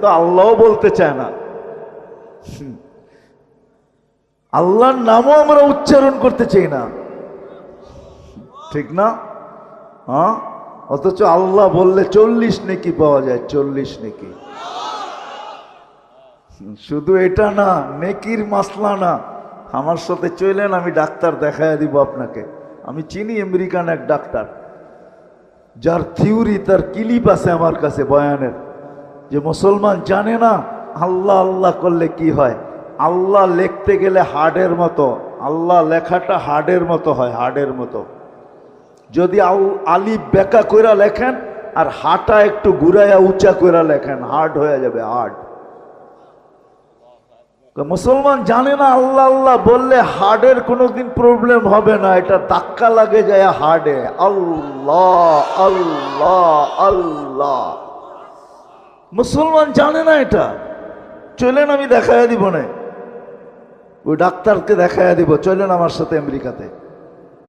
তো আল্লাহও বলতে চায় না, আল্লাহর নামও আমরা উচ্চারণ করতে চাই না, ঠিক না? হ্যাঁ, অথচ আল্লাহ বললে 40 নেকি পাওয়া যায়, 40 নেকি। শুধু এটা না, নেকির মাসলা না। আমার সাথে চলেন, আমি ডাক্তার দেখায় দিব আপনাকে। আমি চিনি আমেরিকান এক ডাক্তার, যার থিওরি, তার ক্লিপ আছে আমার কাছে বয়ানের, যে মুসলমান জানে না আল্লাহ আল্লাহ করলে কি হয়। আল্লাহ লিখতে গেলে হাড়ের মতো, আল্লাহ লেখাটা হাড়ের মতো হয়, হাড়ের মতো। যদি আলিফ বেকা কইরা লেখেন আর হাটা একটু ঘুরাইয়া উঁচা কইরা লেখেন, হার্ড হয়ে যাবে, হার্ড। মুসলমান জানে না আল্লাহ আল্লাহ বললে হার্টের কোনোদিন প্রবলেম হবে না, এটা ধাক্কা লাগে যায় হার্টে। আল্লাহ আল্লাহ আল্লাহ, মুসলমান জানে না এটা। চলেন আমি দেখাইয়া দিব না, ওই ডাক্তারকে দেখাইয়া দিব, চলেন আমার সাথে আমেরিকাতে।